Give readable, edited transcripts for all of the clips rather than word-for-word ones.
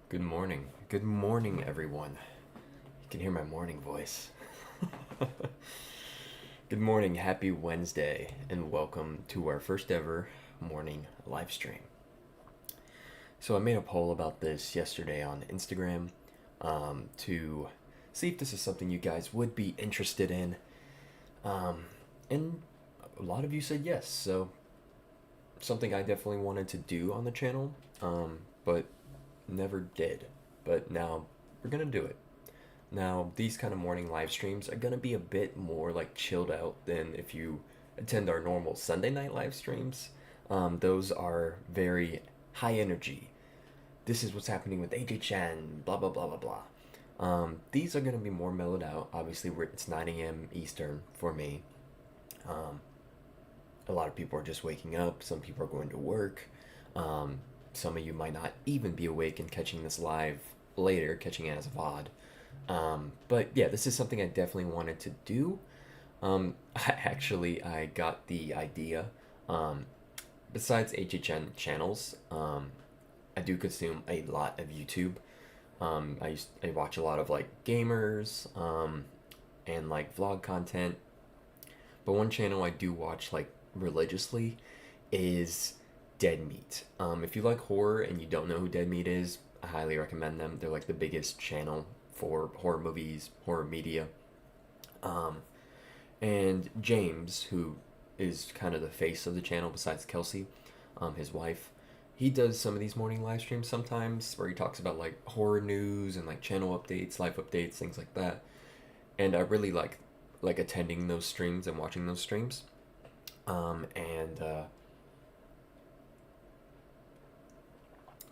Good morning. Good morning, everyone. You can hear my morning voice. Good morning, happy Wednesday, and welcome to our first ever morning live stream. So, I made a poll about this yesterday on Instagram to see if this is something you guys would be interested in. And a lot of you said yes, so something I definitely wanted to do on the channel, but never did. But now we're gonna do it. Now, these kind of morning live streams are gonna be a bit more like chilled out than if you attend our normal Sunday night live streams. Those are very high energy. This is what's happening with AJ Chen, blah blah blah blah blah. These are gonna be more mellowed out. Obviously, it's 9 a.m. Eastern for me. Um, a lot of people are just waking up. Some people are going to work. Some of you might not even be awake and catching this live later, catching it as a VOD. But yeah, this is something I definitely wanted to do. I got the idea. Besides HHN channels, I do consume a lot of YouTube. I watch a lot of like gamers, and like vlog content. But one channel I do watch like religiously is Dead Meat. If you like horror and you don't know who Dead Meat is, I highly recommend them. They're like the biggest channel for horror movies, horror media. Um, and James, who is kind of the face of the channel besides Kelsey, his wife, he does some of these morning live streams sometimes where he talks about like horror news and like channel updates, life updates, things like that. And I really like attending those streams and watching those streams. And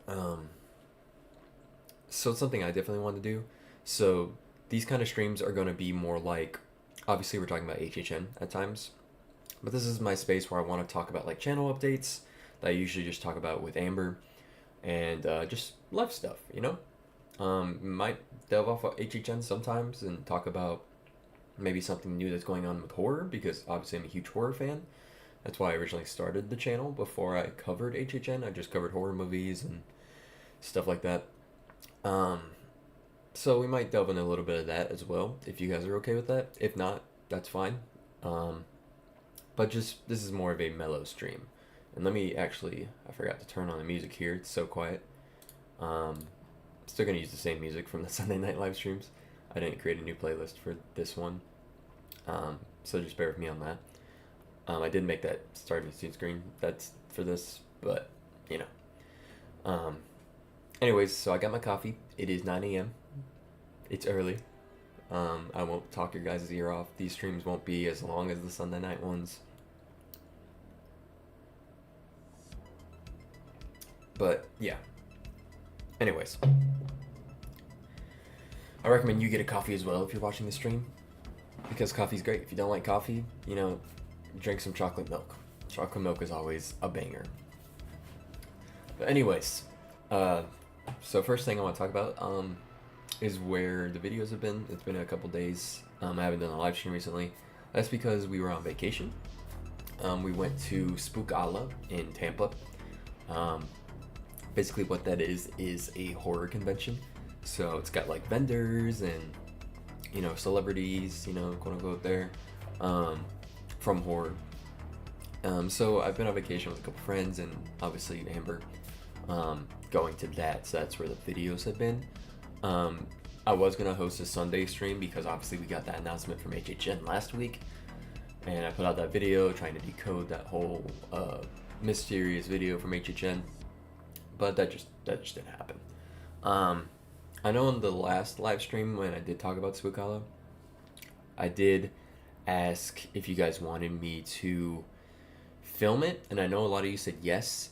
um, so it's something I definitely want to do. So these kind of streams are going to be more like, obviously we're talking about HHN at times, but this is my space where I want to talk about like channel updates that I usually just talk about with Amber and just life stuff, you know? Might delve off of HHN sometimes and talk about maybe something new that's going on with horror because obviously I'm a huge horror fan. That's why I originally started the channel. Before I covered HHN, I just covered horror movies and stuff like that. Um, so we might delve in a little bit of that as well, if you guys are okay with that. If not, that's fine. Um, but just this is more of a mellow stream. And let me actually, I forgot to turn on the music here. It's so quiet. Still gonna use the same music from the Sunday night live streams. I didn't create a new playlist for this one, so just bear with me on that. I did make that starting screen that's for this, but you know. Um, Anyways, so I got my coffee. It is 9 a.m. It's early. I won't talk your guys' ear off. These streams won't be as long as the Sunday night ones. But yeah. Anyways, I recommend you get a coffee as well if you're watching the stream, because coffee's great. If you don't like coffee, drink some chocolate milk. Chocolate milk is always a banger. But anyways, so first thing I want to talk about is where the videos have been. It's been a couple days. I haven't done a live stream recently. That's because we were on vacation. We went to Spookala in Tampa. Basically what that is a horror convention. So it's got like vendors and celebrities, quote unquote there, from horror. So I've been on vacation with a couple friends and obviously Amber, going to that. So that's where the videos have been. I was gonna host a Sunday stream because obviously we got that announcement from HHN last week, and I put out that video trying to decode that whole mysterious video from HHN, but that just didn't happen. I know in the last live stream when I did talk about Spookala, I did ask if you guys wanted me to film it, and I know a lot of you said yes.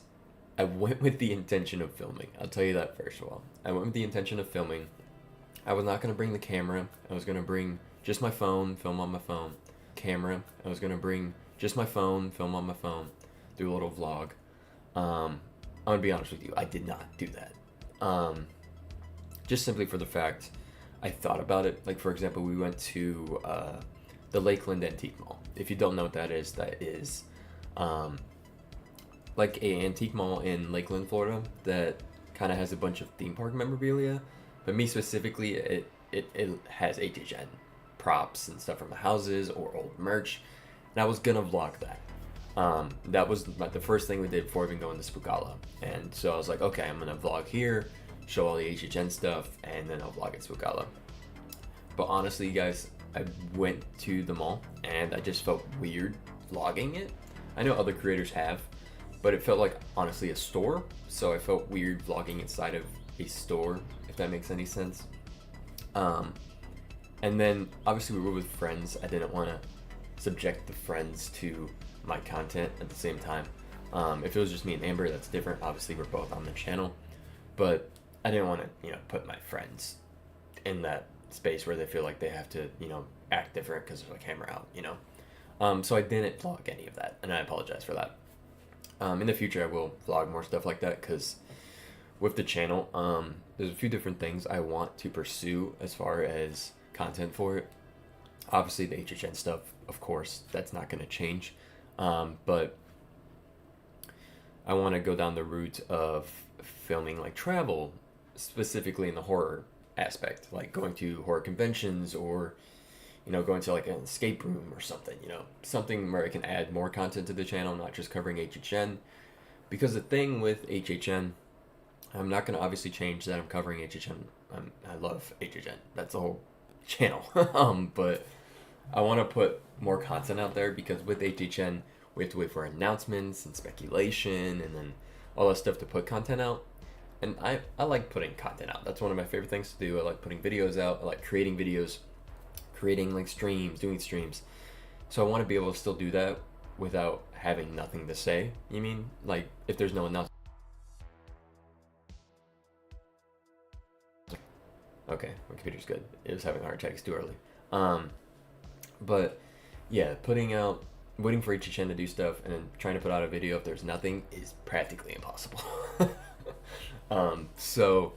I went with the intention of filming. I'll tell you that first of all. I went with the intention of filming. I was not going to bring the camera. I was going to bring just my phone, film on my phone. Camera. I was going to bring just my phone, film on my phone, do a little vlog. I'm going to be honest with you. I did not do that. Just simply for the fact I thought about it. Like, for example, we went to the Lakeland Antique Mall. If you don't know what that is like a antique mall in Lakeland, Florida that kind of has a bunch of theme park memorabilia, but me specifically, it has HHN props and stuff from the houses or old merch, and I was gonna vlog that. That was the first thing we did before even going to Spookala, and so I was like, okay, I'm gonna vlog here, show all the HHN stuff, and then I'll vlog at Spookala. But honestly, you guys, I went to the mall and I just felt weird vlogging it. I know other creators have, but it felt like honestly a store, so I felt weird vlogging inside of a store, if that makes any sense. And then obviously we were with friends. I didn't want to subject the friends to my content at the same time. If it was just me and Amber, that's different. Obviously we're both on the channel, but I didn't want to, put my friends in that space where they feel like they have to, act different because there's a camera out, So I didn't vlog any of that, and I apologize for that. In the future, I will vlog more stuff like that because with the channel, there's a few different things I want to pursue as far as content for it. Obviously, the HHN stuff, of course, that's not going to change. But I want to go down the route of filming like travel, specifically in the horror aspect, like going to horror conventions or going to like an escape room or something, something where I can add more content to the channel, not just covering HHN. Because the thing with HHN, I'm not going to obviously change that I'm covering HHN. I love HHN. That's the whole channel. But I want to put more content out there because with HHN, we have to wait for announcements and speculation and then all that stuff to put content out. And I like putting content out. That's one of my favorite things to do. I like putting videos out. I like creating videos, creating like streams, doing streams. So I want to be able to still do that without having nothing to say. You mean like if there's no announcement? Okay, my computer's good. It was having a heart attack. It's too early. But yeah, waiting for HHN to do stuff and then trying to put out a video if there's nothing is practically impossible. So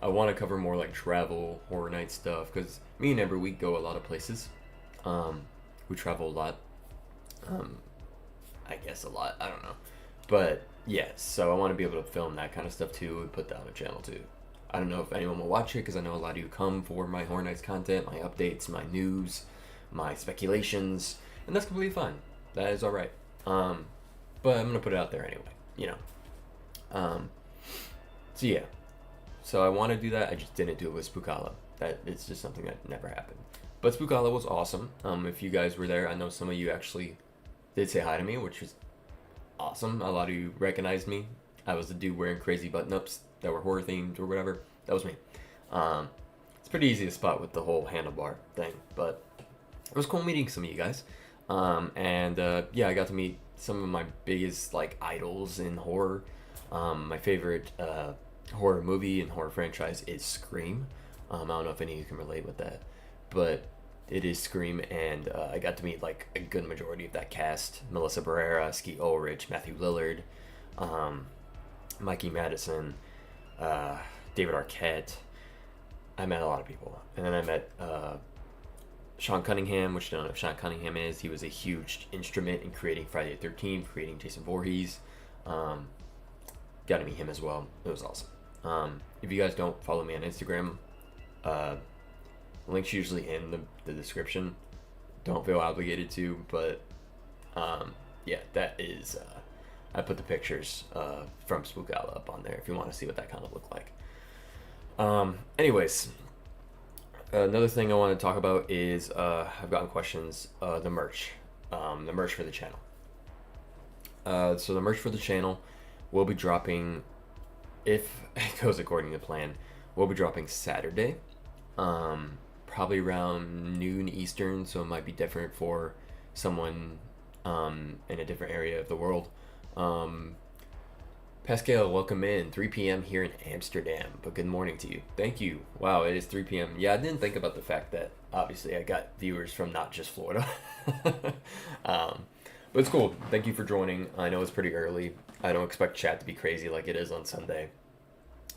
I want to cover more like travel, horror night stuff because me and Amber, we go a lot of places. We travel a lot. I guess a lot. I don't know. But yeah, so I want to be able to film that kind of stuff too and put that on the channel too. I don't know if anyone will watch it because I know a lot of you come for my Horror Nights content, my updates, my news, my speculations, and that's completely fine. That is alright. But I'm going to put it out there anyway, So yeah. So I want to do that. I just didn't do it with Spookala. It's just something that never happened. But Spookala was awesome. If you guys were there, I know some of you actually did say hi to me, which was awesome. A lot of you recognized me. I was the dude wearing crazy button-ups that were horror themed or whatever. That was me. It's pretty easy to spot with the whole handlebar thing, but it was cool meeting some of you guys. Yeah, I got to meet some of my biggest like idols in horror. My favorite horror movie and horror franchise is Scream. I don't know if any of you can relate with that, but it is Scream, and I got to meet like a good majority of that cast: Melissa Barrera, Skeet Ulrich, Matthew Lillard, Mikey Madison, David Arquette. I met a lot of people, and then I met Sean Cunningham, which I don't know if Sean Cunningham is. He was a huge instrument in creating Friday the 13th, creating Jason Voorhees. Got to meet him as well. It was awesome. If you guys don't follow me on Instagram, link's usually in the description. Don't feel obligated to, but yeah, that is. I put the pictures from Spookala up on there if you want to see what that kind of looked like. Anyways, another thing I want to talk about is I've gotten questions. The merch for the channel. So the merch for the channel will be dropping, if it goes according to plan, we'll be dropping Saturday, probably around noon Eastern, so it might be different for someone in a different area of the world. Pascal, welcome in. 3 p.m. here in Amsterdam, but good morning to you. Thank you. Wow, it is 3 p.m. Yeah, I didn't think about the fact that obviously I got viewers from not just Florida. But it's cool. Thank you for joining. I know it's pretty early. I don't expect chat to be crazy like it is on Sunday.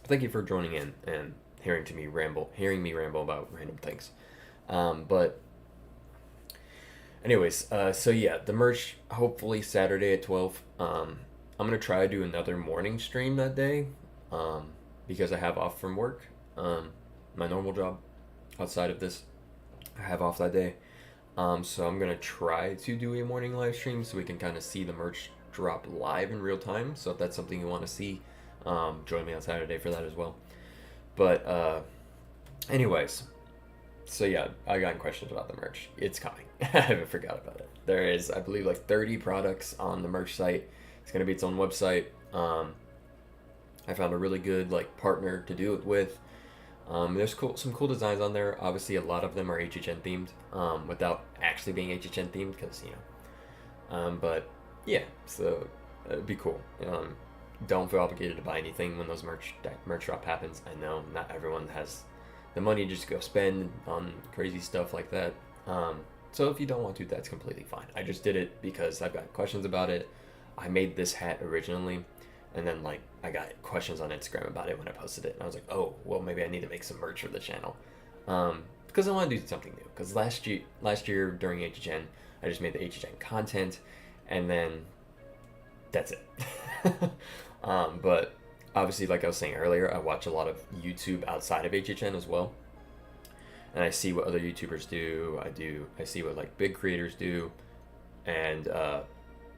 Thank you for joining in and hearing me ramble about random things. But anyways, so yeah, the merch hopefully Saturday at 12. I'm gonna try to do another morning stream that day. because I have off from work, my normal job outside of this, I have off that day. So I'm gonna try to do a morning live stream so we can kind of see the merch drop live in real time. So if that's something you want to see, join me on Saturday for that as well. But anyways, so yeah, I got questions about the merch. It's coming. I haven't forgot about it. There is, I believe, like 30 products on the merch site. It's gonna be its own website. I found a really good like partner to do it with. There's some cool designs on there. Obviously, a lot of them are HHN themed, without actually being HHN themed, because but yeah, so it'd be cool. Don't feel obligated to buy anything when those merch drop happens. I know not everyone has the money to just go spend on crazy stuff like that. So if you don't want to, that's completely fine. I just did it because I've got questions about it. I made this hat originally, and then like I got questions on Instagram about it when I posted it, and I was like, oh, well, maybe I need to make some merch for the channel, because I want to do something new. Because last year during HHN, I just made the HHN content, and then that's it. But obviously, like I was saying earlier, I watch a lot of YouTube outside of HHN as well, and I see what other YouTubers do. I see what like big creators do, and a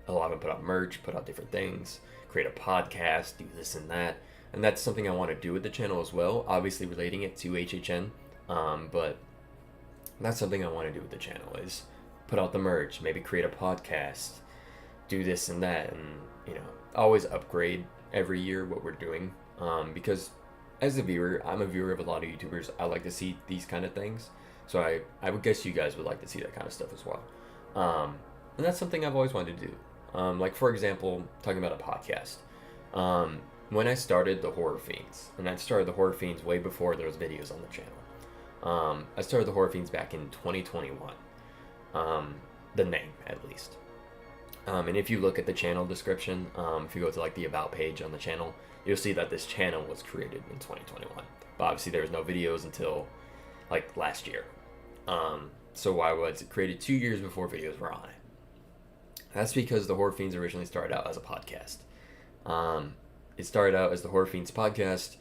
lot of them put out merch, put out different things, create a podcast, do this and that. And that's something I want to do with the channel as well, obviously relating it to HHN. But that's something I want to do with the channel, is put out the merch, maybe create a podcast, do this and that, and always upgrade every year what we're doing. Because as a viewer, I'm a viewer of a lot of YouTubers. I like to see these kind of things. So I would guess you guys would like to see that kind of stuff as well. And that's something I've always wanted to do. Like, for example, talking about a podcast. When I started the Horror Fiends, and I started the Horror Fiends way before there was videos on the channel. I started the Horror Fiends back in 2021. The name, at least. And if you look at the channel description, if you go to like the About page on the channel, you'll see that this channel was created in 2021. But obviously there was no videos until like last year. So why was it created 2 years before videos were on it? That's because the Horror Fiends originally started out as a podcast. It started out as the Horror Fiends podcast.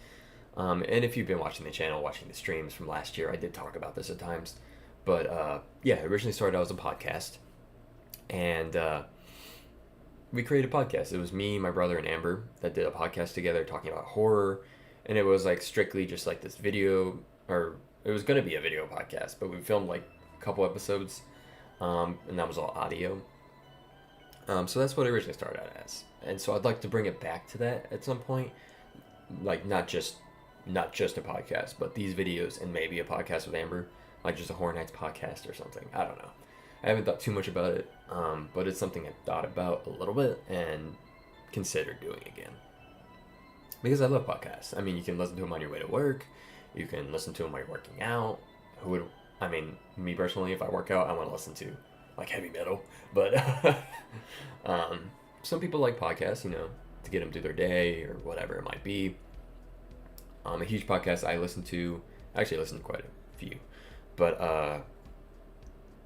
And if you've been watching the channel, watching the streams from last year, I did talk about this at times. But yeah, it originally started out as a podcast. And we created a podcast. It was me, my brother, and Amber that did a podcast together talking about horror. And it was like strictly just like this video, or it was going to be a video podcast, but we filmed like a couple episodes. And that was all audio. So that's what it originally started out as, and so I'd like to bring it back to that at some point, like not just a podcast, but these videos and maybe a podcast with Amber, like just a Horror Nights podcast or something. I don't know. I haven't thought too much about it, but it's something I've thought about a little bit and considered doing again. Because I love podcasts. I mean, you can listen to them on your way to work. You can listen to them while you're working out. Me personally, if I work out, I want to listen to like heavy metal, but some people like podcasts, to get them through their day or whatever it might be. A huge podcast I listen to, actually listen to quite a few, but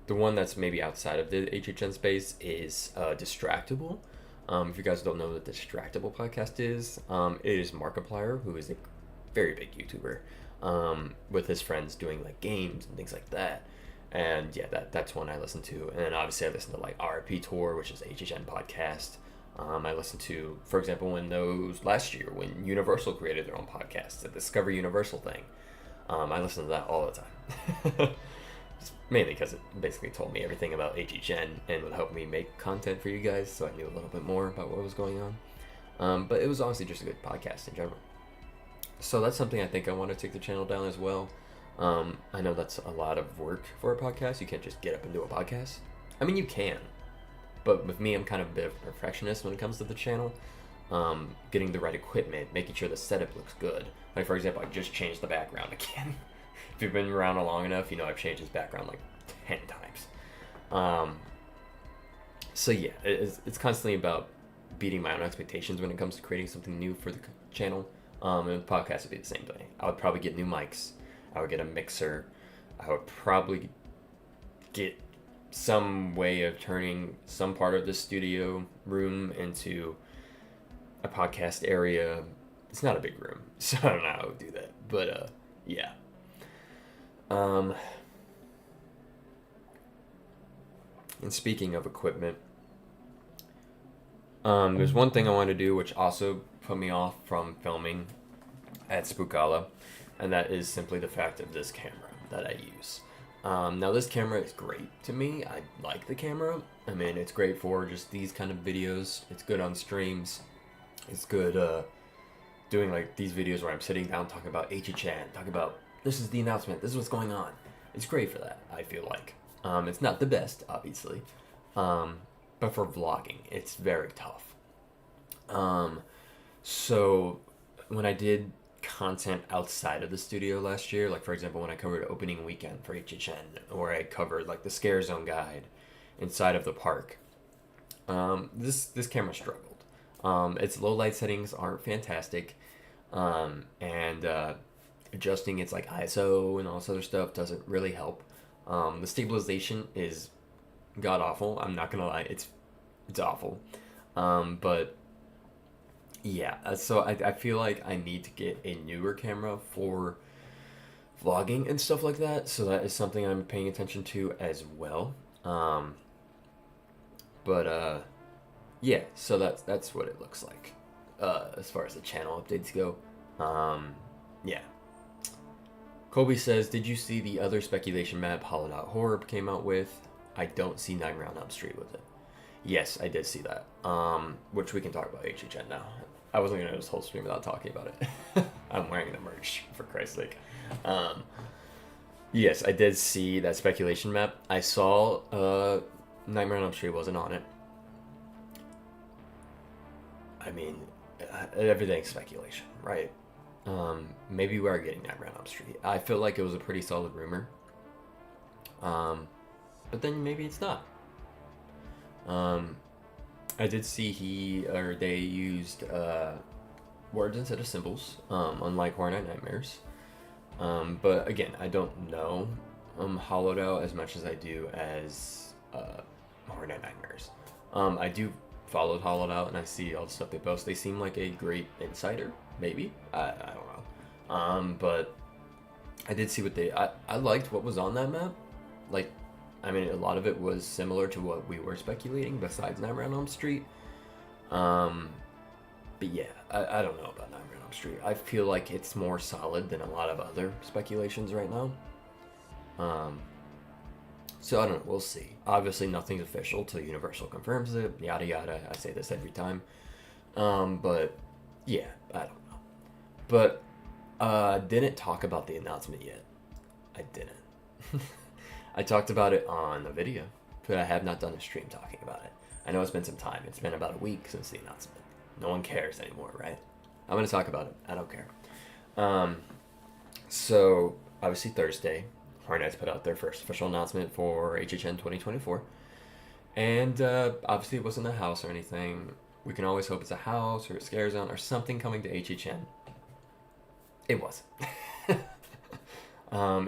the one that's maybe outside of the HHN space is Distractable. If you guys don't know what the Distractable podcast is, it is Markiplier, who is a very big YouTuber, with his friends doing like games and things like that. And yeah, that's one I listen to. And then obviously I listen to like RP Tour, which is the HHN podcast. I listened to, for example, last year when Universal created their own podcast, the Discover Universal thing. I listen to that all the time. Mainly because it basically told me everything about HHN and would help me make content for you guys, so I knew a little bit more about what was going on. But it was honestly just a good podcast in general. So that's something I think I want to take the channel down as well. I know that's a lot of work for a podcast. You can't just get up and do a podcast. I mean, you can, but with me, I'm kind of a bit of a perfectionist when it comes to the channel. Getting the right equipment, making sure the setup looks good. Like, for example, I just changed the background again. If you've been around long enough, I've changed his background like 10 times. So yeah, it's constantly about beating my own expectations when it comes to creating something new for the channel. And the podcast would be the same thing. I would probably get new mics. I would get a mixer. I would probably get some way of turning some part of the studio room into a podcast area. it's not a big room, so I don't know how I would do that. But yeah. Um, and speaking of equipment, there's one thing I want to do which also put me off from filming at Spookala, and that is simply the fact of this camera that I use. Now this camera is great to me. I like the camera. I mean, it's great for just these kind of videos. It's good on streams. It's good doing like these videos where I'm sitting down talking about HHN, talking about this is the announcement, this is what's going on. It's great for that, I feel like. It's not the best, obviously. But for vlogging, it's very tough. So when I did content outside of the studio last year, like for example when I covered opening weekend for HHN, or I covered like the Scare Zone guide inside of the park, this camera struggled. Its low light settings aren't fantastic, and adjusting its like ISO and all this other stuff doesn't really help. The stabilization is god awful. I'm not gonna lie, it's awful. But yeah, so I feel like I need to get a newer camera for vlogging and stuff like that. So that is something I'm paying attention to as well. But yeah, so that's what it looks like as far as the channel updates go. Yeah. Colby says, did you see the other speculation map Hollowed Out Horror came out with? I don't see Nightmare on Elm Street with it. Yes, I did see that. Which we can talk about HHN now. I wasn't going to do this whole stream without talking about it. I'm wearing the merch, for Christ's sake. Yes, I did see that speculation map. I saw Nightmare on Elm Street wasn't on it. I mean, everything's speculation, right? Maybe we are getting Nightmare on Elm Street. I feel like it was a pretty solid rumor. But then maybe it's not. I did see they used words instead of symbols, unlike Horror Night Nightmares. But again, I don't know Hollowed Out as much as I do as Horror Night Nightmares. I do follow Hollowed Out and I see all the stuff they post. They seem like a great insider, maybe. I don't know. But I did see what I liked what was on that map. Like, I mean, a lot of it was similar to what we were speculating besides Nightmare on Elm Street. But yeah, I don't know about Nightmare on Elm Street. I feel like it's more solid than a lot of other speculations right now. So I don't know, we'll see. Obviously nothing's official till Universal confirms it, yada yada. I say this every time. But yeah, I don't know. But I didn't talk about the announcement yet. I didn't. I talked about it on a video, but I have not done a stream talking about it. I know it's been some time. It's been about a week since the announcement. No one cares anymore, right? I'm going to talk about it. I don't care. So, obviously Thursday, Horror Nights put out their first official announcement for HHN 2024. And obviously it wasn't a house or anything. We can always hope it's a house or a Scare Zone or something coming to HHN. It wasn't.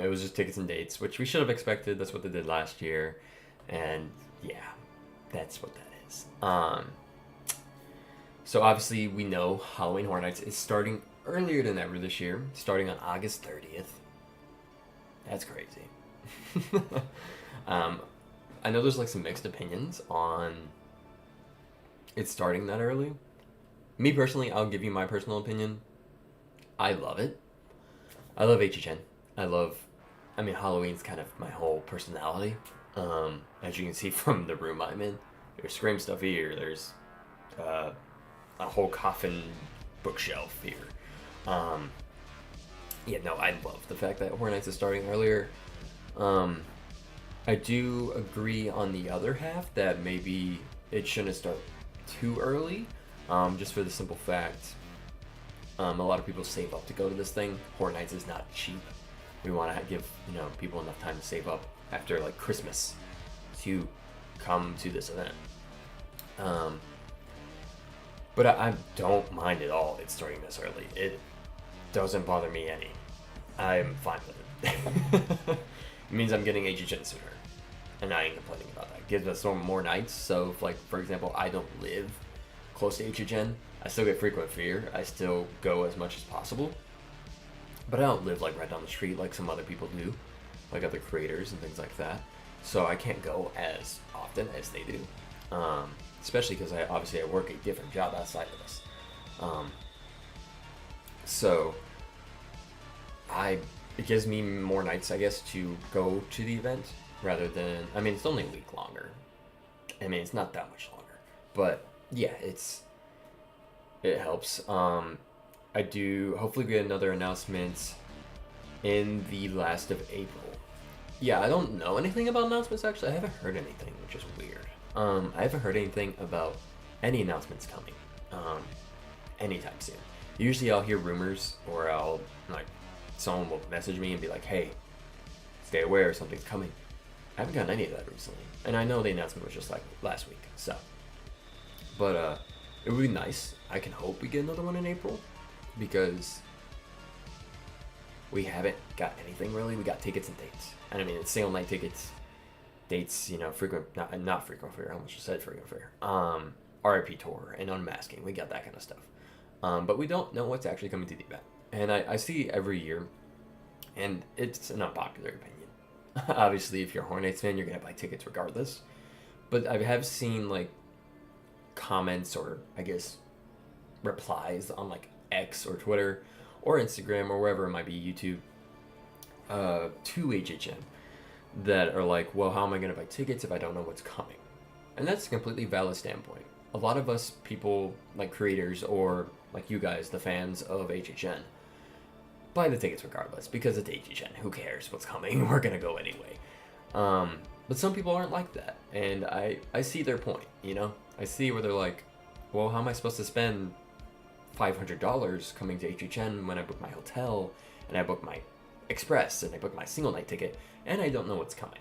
It was just tickets and dates, which we should have expected. That's what they did last year. And yeah, that's what that is. So obviously we know Halloween Horror Nights is starting earlier than ever this year, starting on August 30th. That's crazy. I know there's like some mixed opinions on it starting that early. Me personally, I'll give you my personal opinion. I love it. I love HHN. I mean, Halloween's kind of my whole personality. As you can see from the room I'm in, there's Scream stuff here. There's a whole coffin bookshelf here. Yeah, no, I love the fact that Horror Nights is starting earlier. I do agree on the other half that maybe it shouldn't start too early, just for the simple fact a lot of people save up to go to this thing. Horror Nights is not cheap. We want to give people enough time to save up after like Christmas to come to this event. But I don't mind at all it's starting this early. It doesn't bother me any. I'm fine with it. It means I'm getting HHN sooner, and I ain't complaining about that. It gives us some more nights. So if, like, for example, I don't live close to HHN, I still get frequent fear. I still go as much as possible. But I don't live like right down the street like some other people do, like other creators and things like that. So I can't go as often as they do. Especially because I work a different job outside of this. So it gives me more nights, I guess, to go to the event rather than, I mean, it's only a week longer. I mean, it's not that much longer, but yeah, it helps. I do hopefully get another announcement in the last of April. Yeah, I don't know anything about announcements actually. I haven't heard anything, which is weird. I haven't heard anything about any announcements coming anytime soon. Usually I'll hear rumors, or someone will message me and be like, hey, stay aware, something's coming. I haven't gotten any of that recently. And I know the announcement was just like last week, so. But it would be nice. I can hope we get another one in April, because we haven't got anything really. We got tickets and dates. And I mean, it's single night tickets, dates, frequent, not frequent fair, I almost just said frequent fair. RIP tour and unmasking, we got that kind of stuff. But we don't know what's actually coming to the event. And I see every year, and it's an unpopular opinion. Obviously, if you're a Hornets fan, you're going to buy tickets regardless. But I have seen, like, comments or, I guess, replies on, like, X or Twitter or Instagram or wherever it might be, YouTube, to HHN that are like, well, how am I going to buy tickets if I don't know what's coming? And that's a completely valid standpoint. A lot of us people, like creators or like you guys, the fans of HHN, buy the tickets regardless because it's HHN. Who cares what's coming? We're going to go anyway. But some people aren't like that. And I see their point, I see where they're like, well, how am I supposed to spend $500 coming to HHN when I book my hotel and I book my express and I book my single night ticket and I don't know what's coming?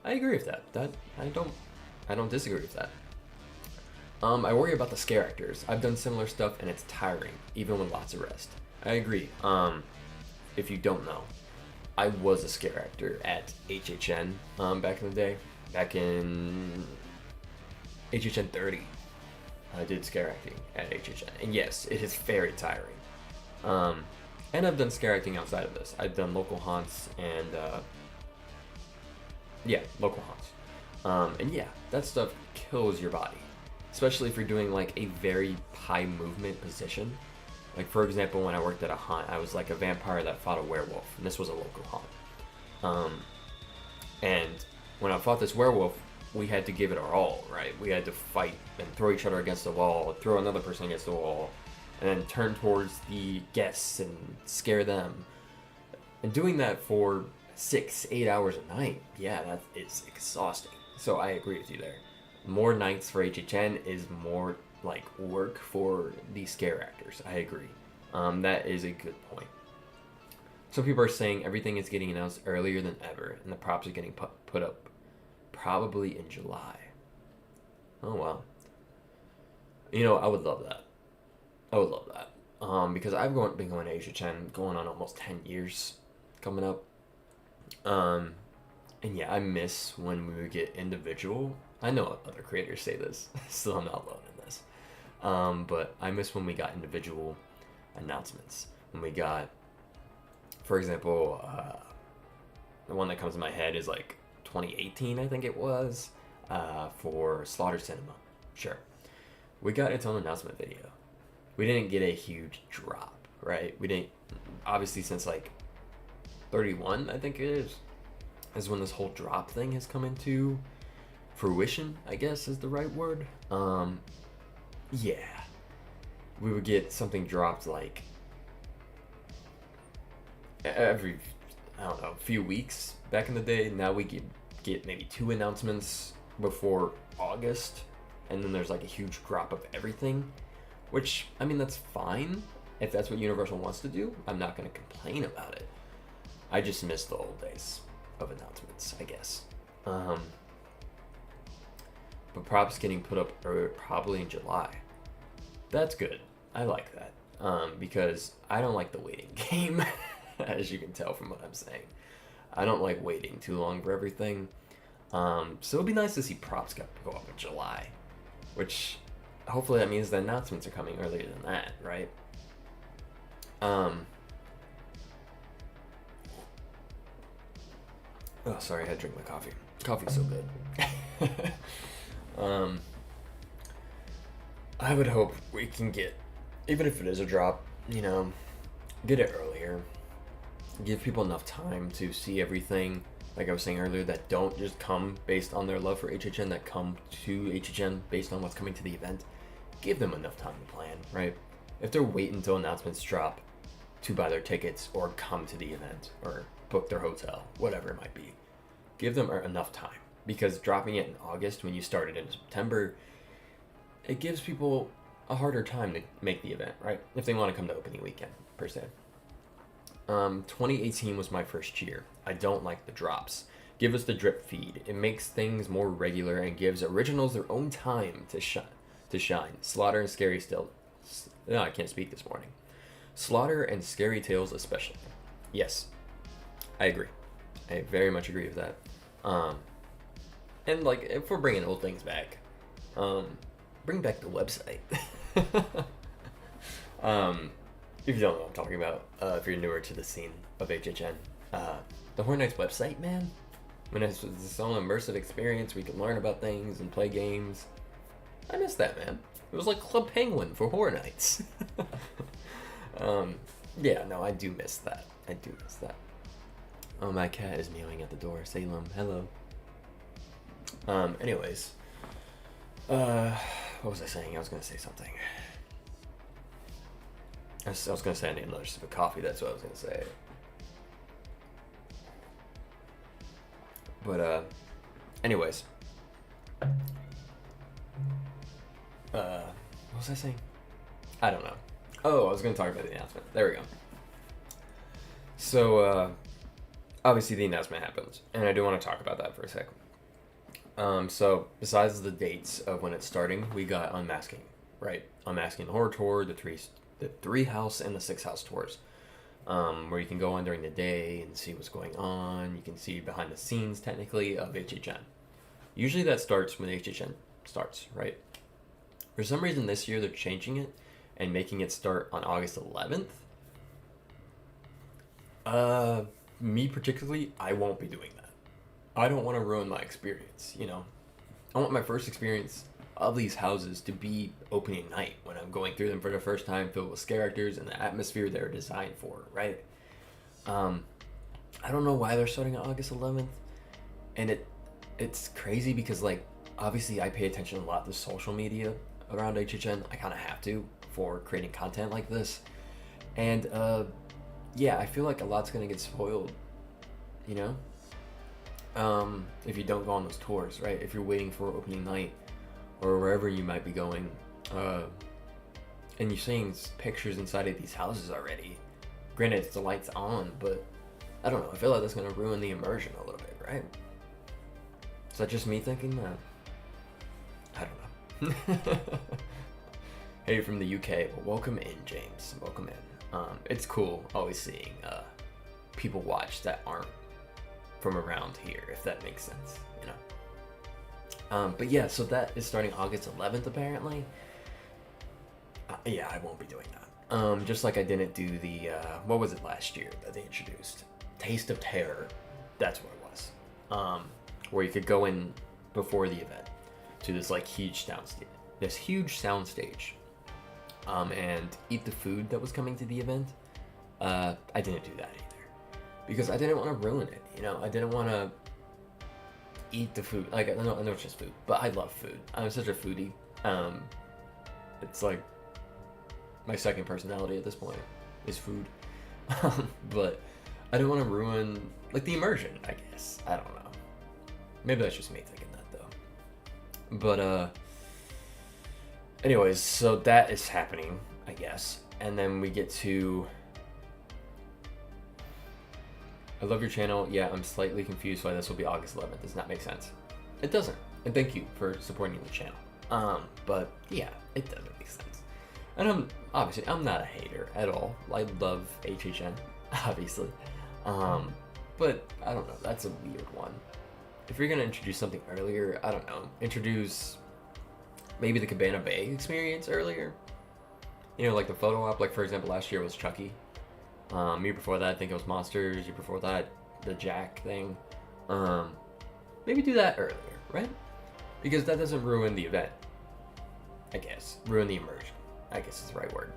I agree with that. I don't disagree with that. I worry about the scare actors. I've done similar stuff and it's tiring, even with lots of rest. I agree. If you don't know, I was a scare actor at HHN back in the day. Back in HHN 30, I did scare acting at HHN. And yes, it is very tiring. And I've done scare acting outside of this. I've done local haunts and, local haunts. And yeah, that stuff kills your body. Especially if you're doing like a very high movement position. Like for example, when I worked at a haunt, I was like a vampire that fought a werewolf, and this was a local haunt. And when I fought this werewolf, we had to give it our all, right? We had to fight and throw each other against the wall, throw another person against the wall, and then turn towards the guests and scare them. And doing that for 6-8 hours a night, yeah, that is exhausting. So I agree with you there. More nights for HHN is more like work for the scare actors. I agree. That is a good point. Some people are saying everything is getting announced earlier than ever, and the props are getting put up probably in July. Oh wow. I would love that. Because I've been going to HHN going on almost 10 years coming up. And yeah, I miss when we would get individual. I know other creators say this, so I'm not alone in this. But I miss when we got individual announcements. When we got, for example, the one that comes to my head is like 2018, I think it was, for Slaughter Cinema. Sure. We got its own announcement video. We didn't get a huge drop, right? We didn't, obviously since like 31, I think it is when this whole drop thing has come into fruition, I guess is the right word. Yeah. We would get something dropped like every, few weeks back in the day. Now we get maybe 2 announcements before August, and then there's like a huge drop of everything, which, I mean, that's fine. If that's what Universal wants to do, I'm not going to complain about it. I just miss the old days of announcements, I guess. But props getting put up probably in July. That's good. I like that. Because I don't like the waiting game, as you can tell from what I'm saying. I don't like waiting too long for everything. So it'd be nice to see props go up in July, which hopefully that means the announcements are coming earlier than that, right? Oh, sorry, I had to drink my coffee. Coffee's so good. I would hope we can get, even if it is a drop, get it earlier. Give people enough time to see everything, like I was saying earlier, that don't just come based on their love for HHN, that come to HHN based on what's coming to the event. Give them enough time to plan, right? If they're waiting until announcements drop to buy their tickets or come to the event or book their hotel, whatever it might be, give them enough time. Because dropping it in August when you started in September, it gives people a harder time to make the event, right? If they want to come to opening weekend, per se. 2018 was my first year. I don't like the drops. Give us the drip feed. It makes things more regular and gives originals their own time to shine. Slaughter and Scary still. No, I can't speak this morning. Slaughter and Scary Tales especially. Yes, I agree. I very much agree with that. And like, if we're bringing old things back, bring back the website. If you don't know what I'm talking about, if you're newer to the scene of HHN, the Horror Nights website, man, when it's its own immersive experience, we can learn about things and play games. I miss that, man. It was like Club Penguin for Horror Nights. Yeah, no, I do miss that. Oh, my cat is meowing at the door. Salem, hello. Anyways, what was I saying? I was gonna say something. I was gonna say I need another sip of coffee. That's what I was gonna say. But anyways, what was I saying? I don't know. Oh, I was gonna talk about the announcement. There we go. So obviously the announcement happens, and I do want to talk about that for a second. So besides the dates of when it's starting, we got Unmasking, right? Unmasking the Horror Tour, the three house and the 6 house tours, where you can go on during the day and see what's going on. You can see behind the scenes, technically, of HHN. Usually that starts when HHN starts, right? For some reason this year they're changing it and making it start on August 11th. Me particularly, I won't be doing that. I don't want to ruin my experience, I want my first experience of these houses to be opening night when I'm going through them for the first time, filled with characters and the atmosphere they're designed for, right? I don't know why they're starting on August 11th, and it's crazy because, like, obviously I pay attention a lot to social media around HHN. I kind of have to for creating content like this, and yeah, I feel like a lot's gonna get spoiled, if you don't go on those tours, right? If you're waiting for opening night or wherever you might be going, and you're seeing pictures inside of these houses already. Granted, it's the lights on, but I don't know. I feel like that's going to ruin the immersion a little bit, right? Is that just me thinking that? I don't know. Hey, from the UK. Well, welcome in, James. Welcome in. It's cool always seeing people watch that aren't from around here, if that makes sense, But yeah, so that is starting August 11th, apparently. Yeah, I won't be doing that. Just like I didn't do the, what was it last year that they introduced? Taste of Terror. That's what it was. Where you could go in before the event to this, like, huge soundstage. And eat the food that was coming to the event. I didn't do that either. Because I didn't want to ruin it, I didn't want to eat the food. Like, I know it's just food, but I love food. I'm such a foodie. It's like my second personality at this point is food. But I don't want to ruin, like, the immersion, I guess. I don't know. Maybe that's just me thinking that, though. But, anyways, so that is happening, I guess. And then we get to... I love your channel. Yeah, I'm slightly confused why this will be August 11th. Does not make sense. It doesn't. And thank you for supporting the channel. But yeah, it doesn't make sense. And I'm not a hater at all. I love HHN, obviously. But I don't know. That's a weird one. If you're gonna introduce something earlier, I don't know. Introduce maybe the Cabana Bay experience earlier. You know, like the photo op. Like for example, last year was Chucky. Year before that, I think it was Monsters. Year before that, the Jack thing. Maybe do that earlier, right? Because that doesn't ruin the event. I guess ruin the immersion. I guess is the right word.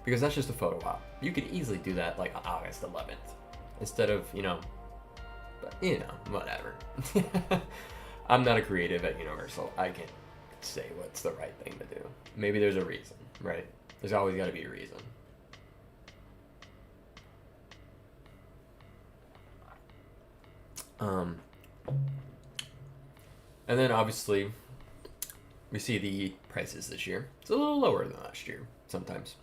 Because that's just a photo op. You could easily do that like on August 11th instead of but whatever. I'm not a creative at Universal. I can't say what's the right thing to do. Maybe there's a reason, right? There's always got to be a reason. And then obviously we see the prices this year. It's a little lower than last year sometimes.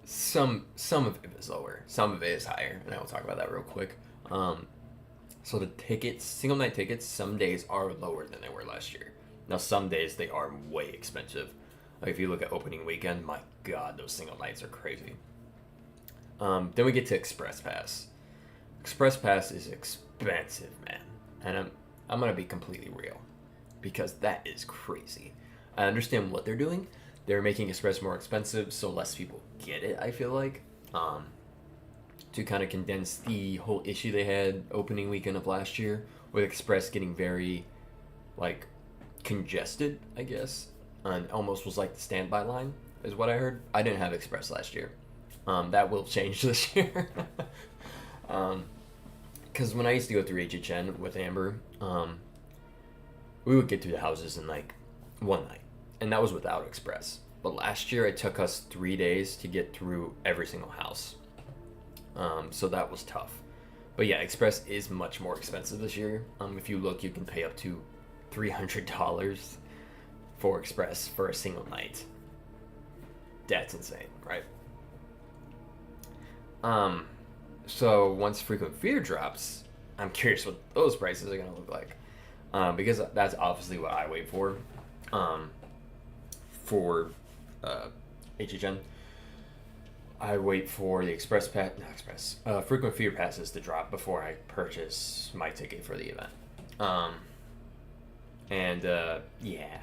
Some of it is lower, some of it is higher, and I will talk about that real quick. So the tickets, single night tickets, some days are lower than they were last year. Now some days they are way expensive. Like if you look at opening weekend, my God, those single nights are crazy. Then we get to Express Pass. Express Pass is expensive, man, and I'm gonna be completely real, because that is crazy. I understand what they're doing. They're making Express more expensive so less people get it, I feel like. To kind of condense the whole issue they had opening weekend of last year with Express getting very, like, congested, I guess. And almost was like the standby line, is what I heard. I didn't have Express last year. That will change this year. Because when I used to go through HHN with Amber, we would get through the houses in, like, one night. And that was without Express. But last year, it took us 3 days to get through every single house. So that was tough. But yeah, Express is much more expensive this year. If you look, you can pay up to $300 for Express for a single night. That's insane, right? So once Frequent Fear drops, I'm curious what those prices are going to look like. Because that's obviously what I wait for HHN. I wait for the Frequent Fear passes to drop before I purchase my ticket for the event. Yeah.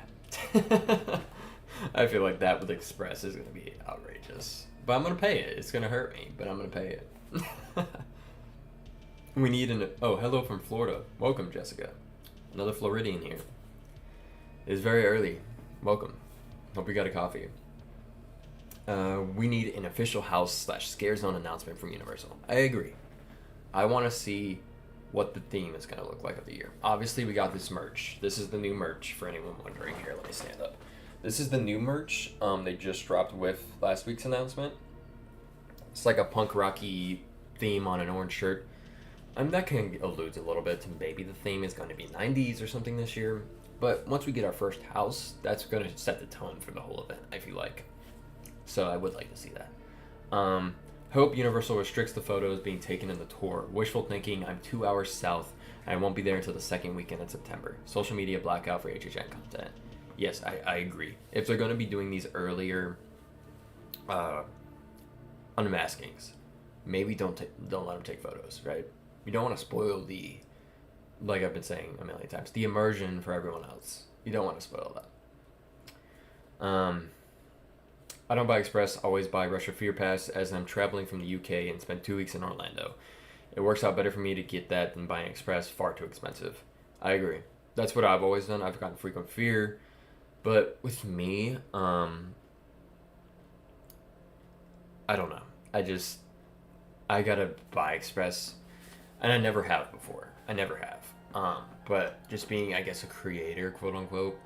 I feel like that with Express is going to be outrageous. But I'm going to pay it. It's going to hurt me, but I'm going to pay it. We need hello from Florida. Welcome, Jessica. Another Floridian here. It's very early. Welcome. Hope you got a coffee. We need an official house/scare zone announcement from Universal. I agree. I want to see what the theme is going to look like of the year. Obviously, we got this merch. This is the new merch for anyone wondering. Here, let me stand up. This is the new merch they just dropped with last week's announcement. It's like a punk rocky theme on an orange shirt. That can allude a little bit to maybe the theme is going to be 90s or something this year. But once we get our first house, that's going to set the tone for the whole event, I feel like. So I would like to see that. Hope Universal restricts the photos being taken in the tour. Wishful thinking, I'm 2 hours south, and I won't be there until the second weekend in September. Social media blackout for HHN content. Yes, I agree. If they're going to be doing these earlier unmaskings, maybe don't let them take photos, right? You don't want to spoil like I've been saying a million times, the immersion for everyone else. You don't want to spoil that. I don't buy Express, always buy Rush or Fear Pass as I'm traveling from the UK and spend 2 weeks in Orlando. It works out better for me to get that than buying Express, far too expensive. I agree. That's what I've always done. I've gotten Frequent Fear. But with me, I don't know. I gotta buy Express. And I never have before. I never have. But just being, I guess, a creator, quote unquote,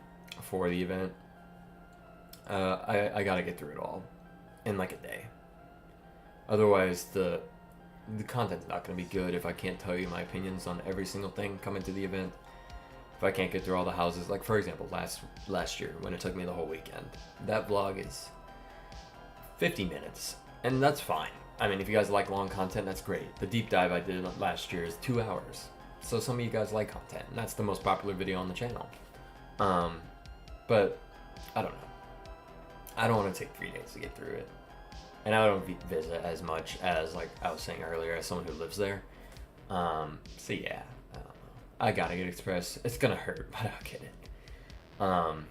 for the event, I gotta get through it all in like a day. Otherwise, the content's not gonna be good if I can't tell you my opinions on every single thing coming to the event. If I can't get through all the houses, like for example, last year when it took me the whole weekend, that vlog is 50 minutes, and that's fine. I mean, if you guys like long content, that's great. The deep dive I did last year is 2 hours, so some of you guys like content, and that's the most popular video on the channel. But I don't know. I don't want to take 3 days to get through it. And I don't visit as much as, like I was saying earlier, as someone who lives there. So yeah, I don't know. I gotta get Express. It's gonna hurt, but I'll get it. Um,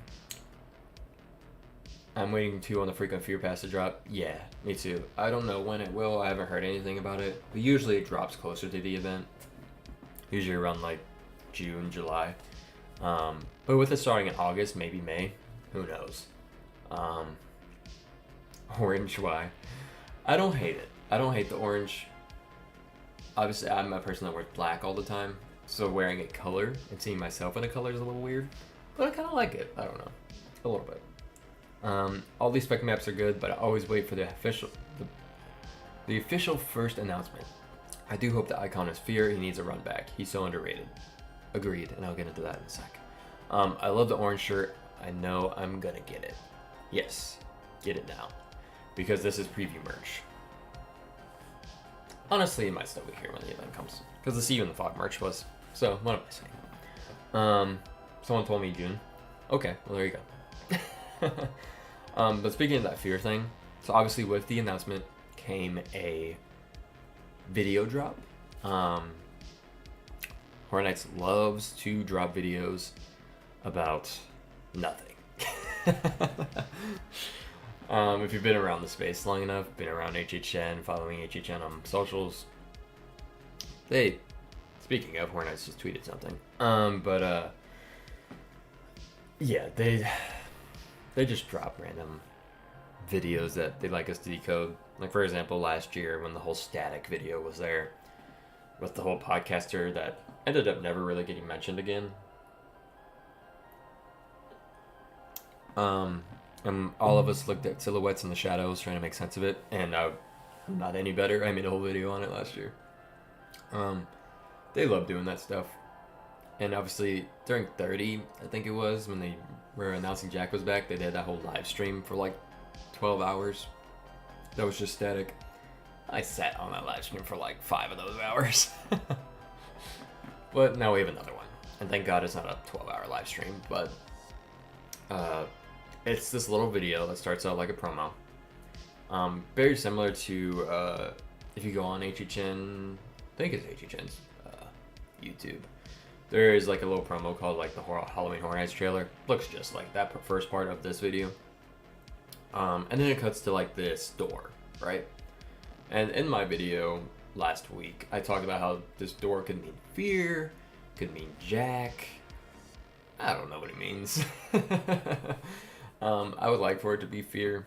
I'm waiting on the frequent Fear Pass to drop. Yeah, me too. I don't know when it will. I haven't heard anything about it. But usually it drops closer to the event. Usually around like June, July. But with it starting in August, maybe May. Who knows? Orange, why? I don't hate it. I don't hate the orange. Obviously, I'm a person that wears black all the time. So wearing a color and seeing myself in a color is a little weird. But I kind of like it. I don't know. A little bit. All these spec maps are good, but I always wait for the official first announcement. I do hope the icon is Fear. He needs a run back. He's so underrated. Agreed, and I'll get into that in a sec. I love the orange shirt. I know I'm gonna get it. Yes, get it now. Because this is preview merch. Honestly, it might still be here when the event comes. Because the See You in the Fog merch was. So, what am I saying? Someone told me June. Okay, well there you go. But speaking of that Fear thing, so obviously with the announcement came a video drop. Horror Nights loves to drop videos about nothing. If you've been around the space long enough, been around HHN, following HHN on socials, speaking of, Horror Nights just tweeted something. Yeah, they just drop random videos that they like us to decode. Like, for example, last year when the whole static video was there with the whole podcaster that ended up never really getting mentioned again. And all of us looked at silhouettes in the shadows trying to make sense of it, and I'm not any better. I made a whole video on it last year. They love doing that stuff. And obviously, during 30, I think it was, when they were announcing Jack was back, they did that whole live stream for like 12 hours. That was just static. I sat on that live stream for like 5 of those hours. But now we have another one. And thank God it's not a 12-hour live stream, but it's this little video that starts out like a promo. Very similar to, if you go on HHN, I think it's HHN's YouTube. There is like a little promo called like the Halloween Horror Nights trailer. Looks just like that first part of this video. And then it cuts to like this door, right? And in my video last week, I talked about how this door could mean Fear, could mean Jack. I don't know what it means. I would like for it to be Fear.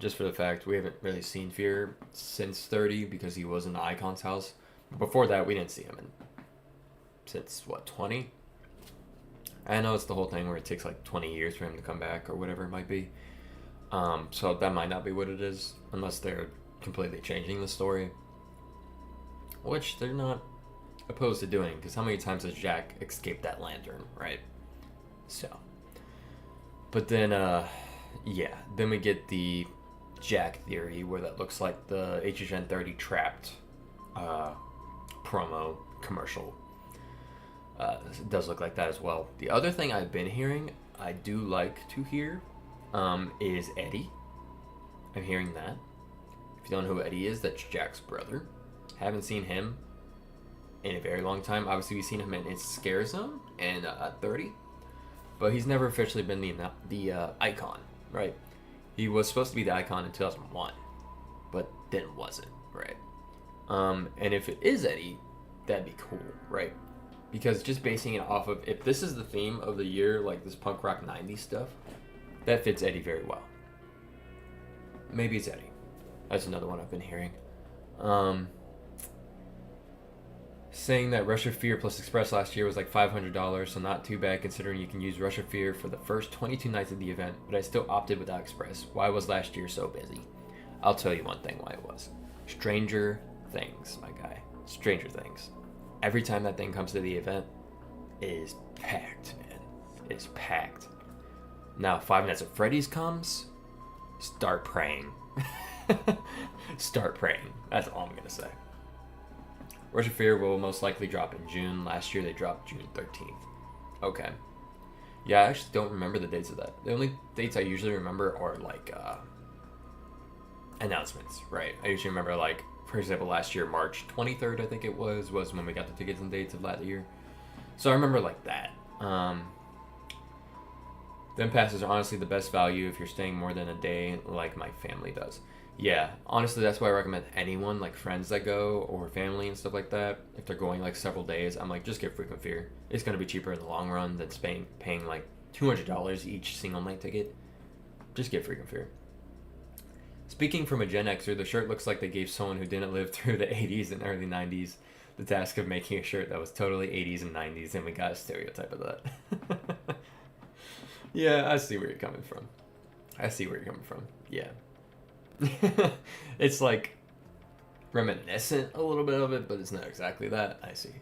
Just for the fact we haven't really seen Fear since 30 because he was in the Icon's house. Before that, we didn't see him since, 20? I know it's the whole thing where it takes like 20 years for him to come back or whatever it might be. So that might not be what it is, unless they're completely changing the story. Which they're not opposed to doing, because how many times has Jack escaped that lantern, right? So. But then, then we get the Jack theory, where that looks like the HHN 30 Trapped promo commercial. It does look like that as well. The other thing I've been hearing, I do like to hear, is Eddie. I'm hearing that. If you don't know who Eddie is, that's Jack's brother. Haven't seen him in a very long time. Obviously, we've seen him in Scare Zone and 30, but he's never officially been the icon, right? He was supposed to be the icon in 2001, but then wasn't, right? And if it is Eddie, that'd be cool, right? Because just basing it off of, if this is the theme of the year, like this punk rock 90s stuff, that fits Eddie very well. Maybe it's Eddie. That's another one I've been hearing. Saying that Rush of Fear plus Express last year was like $500, so not too bad considering you can use Rush of Fear for the first 22 nights of the event, but I still opted without Express. Why was last year so busy? I'll tell you one thing why it was. Stranger Things, my guy. Stranger Things. Every time that thing comes to the event, it is packed, man. It is packed. Now, Five Nights at Freddy's comes, start praying. Start praying. That's all I'm going to say. Rush of Fear will most likely drop in June. Last year, they dropped June 13th. Okay. Yeah, I actually don't remember the dates of that. The only dates I usually remember are, like, announcements, right? I usually remember, like, for example, last year, March 23rd, I think it was when we got the tickets and dates of that year. So I remember like that. Then passes are honestly the best value if you're staying more than a day, like my family does. Yeah, honestly, that's why I recommend anyone, like friends that go or family and stuff like that. If they're going like several days, I'm like, just get frequent fear. It's gonna be cheaper in the long run than paying like $200 each single night ticket. Just get frequent fear. Speaking from a Gen Xer, the shirt looks like they gave someone who didn't live through the 80s and early 90s the task of making a shirt that was totally 80s and 90s, and we got a stereotype of that. Yeah, I see where you're coming from. Yeah. It's like reminiscent a little bit of it, but it's not exactly that. I see.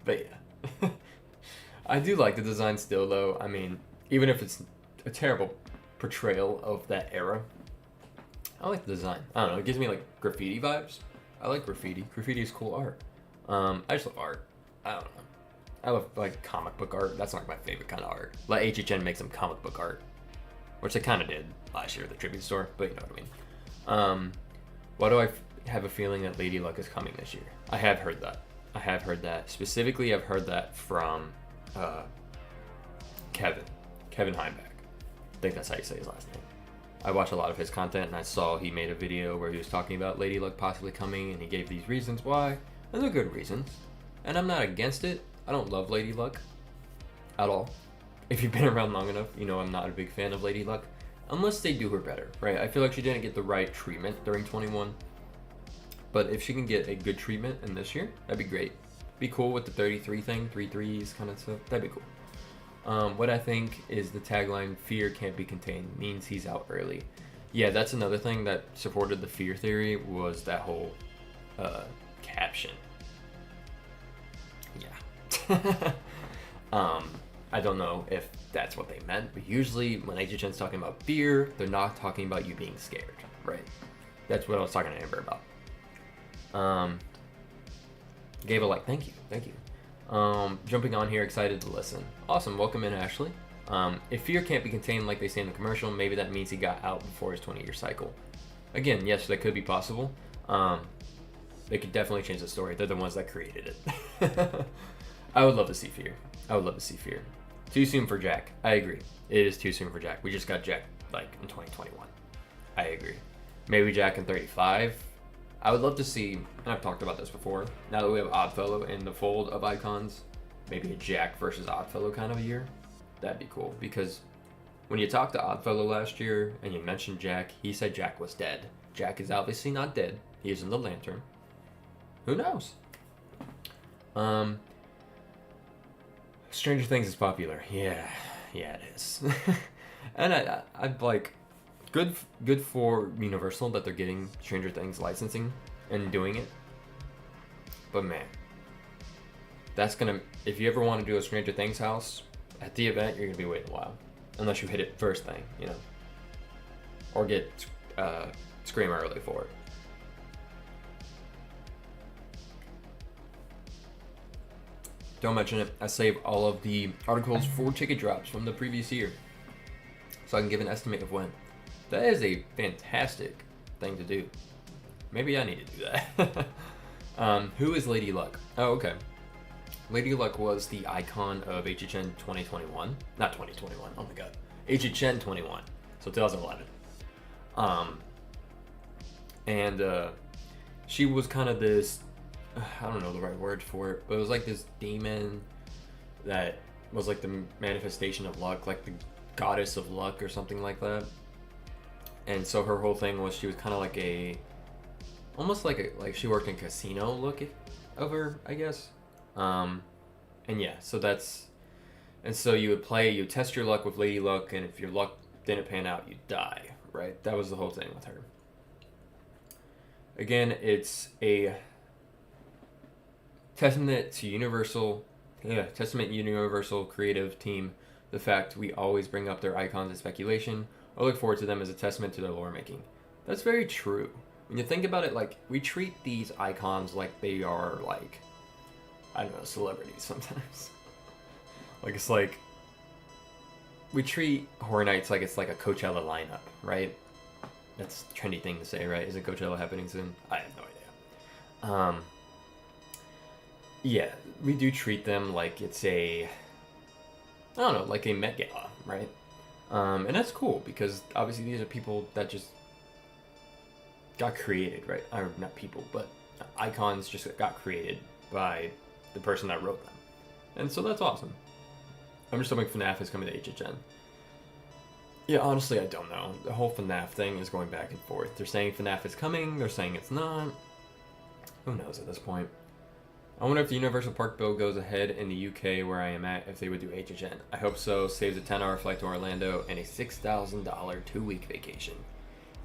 But yeah. I do like the design still, though. I mean, even if it's a terrible portrayal of that era, I like the design. I don't know. It gives me like graffiti vibes. I like graffiti. Graffiti is cool art. I just love art. I don't know. I love like comic book art. That's not my favorite kind of art. Like HHN makes some comic book art, which they kind of did last year at the tribute store, but you know what I mean. Why do I have a feeling that Lady Luck is coming this year? I have heard that. Specifically, I've heard that from Kevin Heimbach. I think that's how you say his last name. I watch a lot of his content, and I saw he made a video where he was talking about Lady Luck possibly coming, and he gave these reasons why, and they're good reasons. And I'm not against it. I don't love Lady Luck at all. If you've been around long enough, you know I'm not a big fan of Lady Luck, unless they do her better, right? I feel like she didn't get the right treatment during 21, but if she can get a good treatment in this year, that'd be great. Be cool with the 33 thing, 3 threes kind of stuff. That'd be cool. What I think is the tagline, "Fear can't be contained," means he's out early. Yeah, that's another thing that supported the fear theory, was that whole caption. Yeah. I don't know if that's what they meant, but usually when HHN's talking about fear, they're not talking about you being scared, right? That's what I was talking to Amber about. Gave a like, thank you. Jumping on here, excited to listen. Awesome, welcome in, Ashley. If fear can't be contained like they say in the commercial, maybe that means he got out before his 20-year cycle. Again, yes, that could be possible. They could definitely change the story. They're the ones that created it. I would love to see fear. Too soon for Jack. I agree. It is too soon for Jack. We just got Jack like in 2021. I agree. Maybe Jack in 35. I would love to see, and I've talked about this before, now that we have Oddfellow in the fold of icons, maybe a Jack versus Oddfellow kind of a year. That'd be cool, because when you talked to Oddfellow last year and you mentioned Jack, he said Jack was dead. Jack is obviously not dead. He is in the Lantern. Who knows? Stranger Things is popular. Yeah, it is. And I'd like, good for Universal that they're getting Stranger Things licensing and doing it. But man, that's gonna, if you ever want to do a Stranger Things house at the event, you're gonna be waiting a while, unless you hit it first thing, you know, or get Scream early for it. Don't mention it. I save all of the articles for ticket drops from the previous year, so I can give an estimate of when. That is a fantastic thing to do. Maybe I need to do that. Who is Lady Luck? Oh, okay. Lady Luck was the icon of HHN 2021. Not 2021. Oh my god. HHN 21. So 2011. And she was kind of this, I don't know the right word for it, but it was like this demon that was like the manifestation of luck, like the goddess of luck or something like that. And so her whole thing was she was kind of like almost like she worked in casino look of her, I guess. And yeah, so you would test your luck with Lady Luck, and if your luck didn't pan out, you'd die, right? That was the whole thing with her. Again, it's a testament Universal creative team. The fact we always bring up their icons as speculation. I look forward to them as a testament to their lore making. That's very true. When you think about it, like, we treat these icons like they are, like, I don't know, celebrities sometimes. Like, it's like, we treat Horror Nights like it's like a Coachella lineup, right? That's a trendy thing to say, right? Isn't Coachella happening soon? I have no idea. yeah, we do treat them like it's a, I don't know, like a Met Gala, right? And that's cool because obviously these are people that just got created, right? Or not people, but icons just got created by the person that wrote them. And so that's awesome. I'm just hoping FNAF is coming to HHN. Yeah, honestly, I don't know. The whole FNAF thing is going back and forth. They're saying FNAF is coming, they're saying it's not. Who knows at this point? I wonder if the Universal Park bill goes ahead in the UK where I am at, if they would do HHN. I hope so. Saves a 10-hour flight to Orlando and a $6,000 2-week vacation.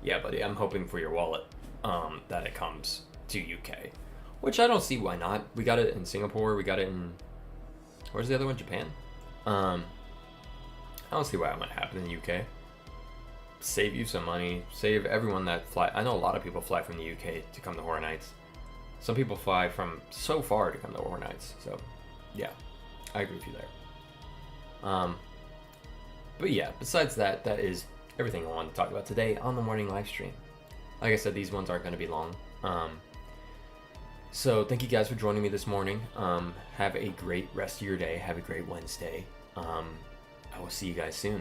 Yeah, buddy, I'm hoping for your wallet that it comes to UK. Which I don't see why not. We got it in Singapore. We got it in... Where's the other one? Japan? I don't see why it might happen in the UK. Save you some money. Save everyone that fly. I know a lot of people fly from the UK to come to Horror Nights. Some people fly from so far to come to Horror Nights. So, yeah, I agree with you there. But yeah, besides that, that is everything I wanted to talk about today on the morning live stream. Like I said, these ones aren't going to be long. So thank you guys for joining me this morning. Have a great rest of your day. Have a great Wednesday. I will see you guys soon.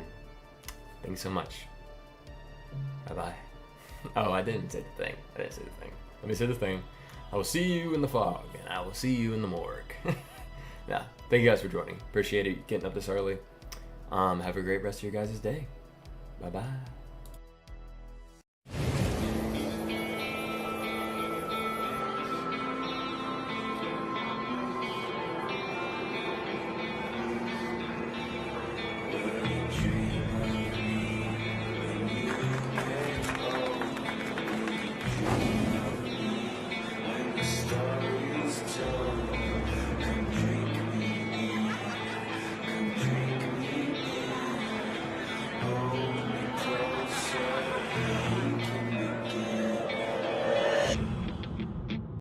Thanks so much. Bye-bye. Oh, I didn't say the thing. Let me say the thing. I will see you in the fog, and I will see you in the morgue. Yeah, thank you guys for joining. Appreciate it getting up this early. Have a great rest of your guys' day. Bye-bye.